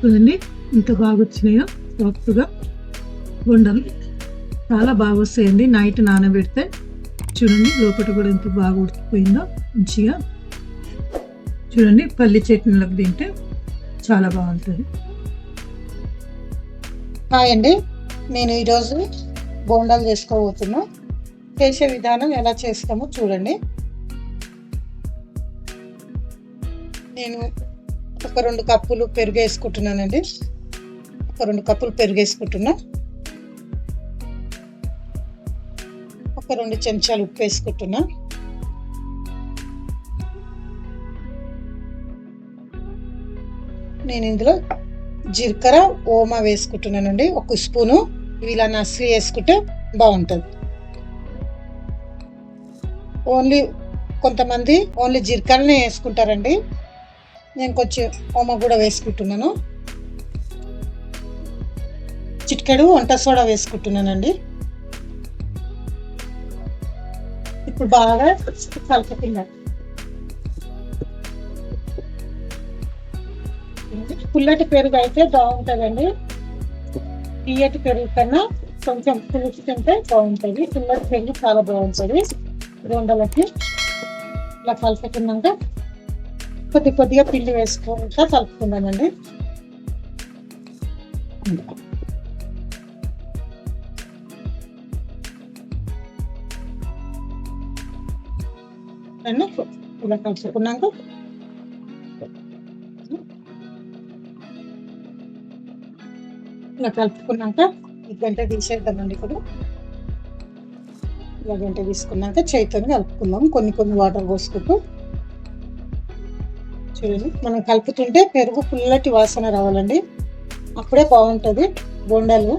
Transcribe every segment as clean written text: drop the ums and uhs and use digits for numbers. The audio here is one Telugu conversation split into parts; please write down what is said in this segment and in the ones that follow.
చూడండి ఎంత బాగా వచ్చినాయో సాఫ్ట్గా బొండలు చాలా బాగా వస్తాయండి. నైట్ నానబెడితే చూడండి లోపల కూడా ఎంత బాగా ఉడికిపోయిందో మంచిగా. చూడండి పల్లి చట్నీలకు తింటే చాలా బాగుంటుంది. హాయ్ అండి, నేను ఈరోజు బోండాలు చేసుకోబోతున్నా. చేసే విధానం ఎలా చేస్తామో చూడండి. నేను ఒక 2 కప్పులు పెరుగు వేసుకుంటున్నానండి. ఒక 2 కప్పులు పెరుగు వేసుకుంటున్నా. ఒక 2 చెంచాలు ఉప్పు వేసుకుంటున్నా. నేను ఇందులో జీలకర్ర ఓమా వేసుకుంటున్నానండి. 1 స్పూను. ఇలా నసిలి వేసుకుంటే బాగుంటుంది. కొంతమంది ఓన్లీ జీలకర్రనే వేసుకుంటారండి. నేను కొంచెం ఓమా కూడా వేసుకుంటున్నాను. చిటికెడు వంట సోడా వేసుకుంటున్నానండి. ఇప్పుడు బాగా కలుపుకుందాం. పుల్లటి పెరుగు అయితే బాగుంటుందండి. తీయటి పెరుగు కన్నా కొంచెం పులుసు తింటే బాగుంటుంది. పుల్లటి పెరుగు చాలా బాగుంటుంది. బోండాలకి ఇలా కలుపుకున్నాక కొద్దిగా పిండి వేసుకుంటా కలుపుకున్నానండి. ఇలా కలుపుకున్నాక ఇలా కలుపుకున్నాక ఈ గంట తీసేద్దామండి. ఇప్పుడు ఇలా గంట తీసుకున్నాక చేతితో కలుపుకుందాం. కొన్ని వాటర్ పోసుకుంటూ. చూడండి, మనం కలుపుతుంటే పెరుగు పుల్లటి వాసన రావాలండి. అప్పుడే బాగుంటుంది బోండాలు.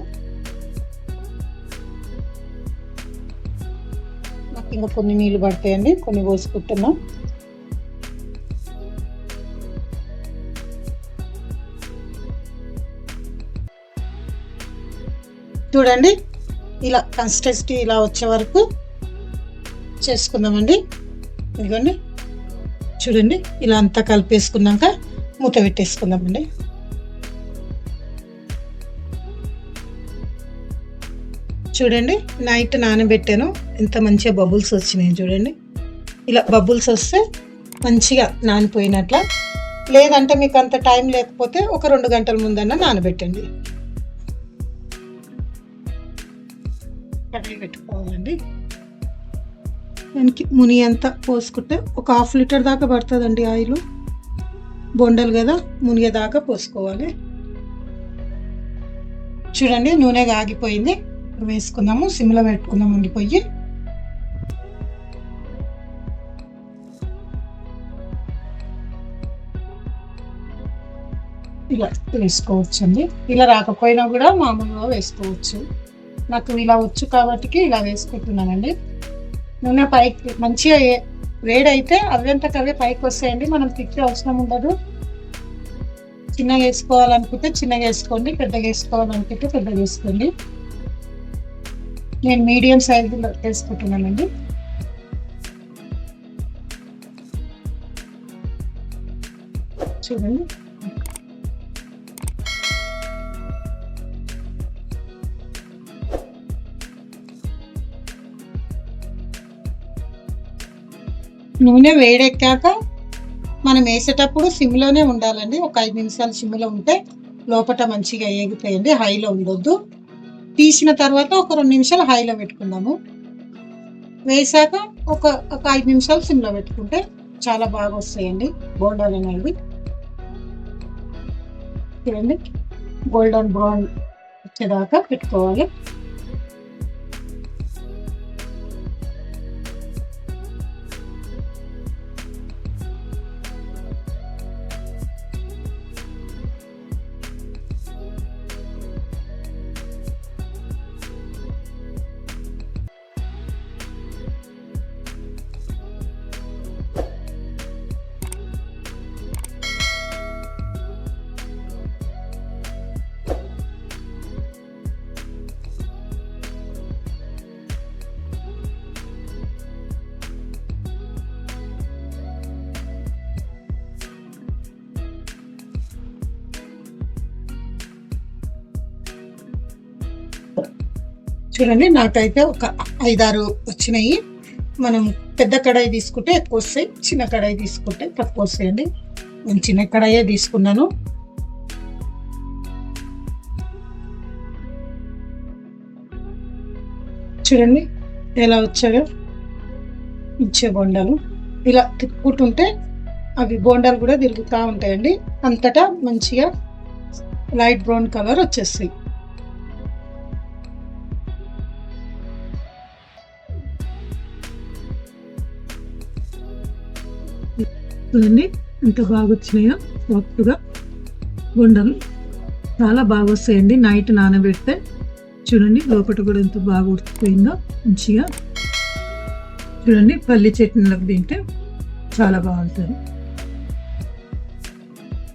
నాకు ఇంకా కొన్ని నీళ్ళు పడతాయండి, కొన్ని పోసుకుంటున్నాం. చూడండి, ఇలా కన్సిస్టెన్సీ ఇలా వచ్చే వరకు చేసుకుందామండి. ఇదిగోండి, చూడండి ఇలా అంతా కలిపేసుకున్నాక మూత పెట్టేసుకుందామండి. చూడండి, నైట్ నానబెట్టాను. ఎంత మంచిగా బబుల్స్ వచ్చినాయి చూడండి. ఇలా బబుల్స్ వస్తే మంచిగా నానిపోయినట్ల. లేదంటే మీకు అంత టైం లేకపోతే ఒక 2 గంటల ముందన్నా నానబెట్టండి. కడాయి పెట్టుకోవాలండి. దానికి ముని అంతా పోసుకుంటే ఒక 1/2 లీటర్ దాకా పడుతుందండి ఆయిల్. బొండలు కదా, మునిగేదాకా పోసుకోవాలి. చూడండి, నూనె ఆగిపోయింది. వేసుకుందాము. సిమ్లో పెట్టుకుందామండి పొయ్యి. ఇలా వేసుకోవచ్చండి. ఇలా రాకపోయినా కూడా మామూలుగా వేసుకోవచ్చు. నాకు ఇలా వచ్చు కాబట్టి ఇలా వేసుకుంటున్నానండి. నూనె పైకి మంచిగా వేడైతే అవంతకు అవే పైకి వస్తాయండి. మనం తిప్పే అవసరం ఉండదు. చిన్నగా వేసుకోవాలనుకుంటే చిన్నగా వేసుకోండి, పెద్దగా వేసుకోవాలనుకుంటే పెద్దగా వేసుకోండి. నేను మీడియం సైజులో వేసుకుంటున్నానండి. చూడండి, నూనె వేడెక్కాక మనం వేసేటప్పుడు సిమ్లోనే ఉండాలండి. ఒక 5 నిమిషాలు సిమ్లో ఉంటే లోపల మంచిగా ఏగిపోయింది. హైలో ఉండొద్దు. తీసిన తర్వాత ఒక 2 నిమిషాలు హైలో పెట్టుకుందాము. వేసాక ఒక 5 నిమిషాలు సిమ్లో పెట్టుకుంటే చాలా బాగా వస్తాయండి బోండాలు అనేవి. చూడండి, గోల్డెన్ బ్రౌన్ వచ్చేదాకా పెట్టుకోవాలి. చూడండి నాకైతే ఒక 5-6 వచ్చినాయి. మనం పెద్ద కడాయి తీసుకుంటే ఎక్కువ వస్తాయి, చిన్న కడాయి తీసుకుంటే తక్కువ వస్తాయండి. నేను చిన్న కడాయే తీసుకున్నాను. చూడండి ఎలా వచ్చాయో ఇచ్చే బొండాలు. ఇలా తిప్పుకుంటుంటే అవి బోండాలు కూడా తిరుగుతూ ఉంటాయండి. అంతటా మంచిగా లైట్ బ్రౌన్ కలర్ వచ్చేస్తాయి. చూడండి ఎంత బాగా వచ్చినాయో సాఫ్ట్గా బొండలు. చాలా బాగా వస్తాయండి నైట్ నానబెడితే. చూడండి లోపల కూడా ఎంత బాగా ఉడికిపోయిందో మంచిగా. చూడండి పల్లి చట్నీలకు తింటే చాలా బాగుంటుంది.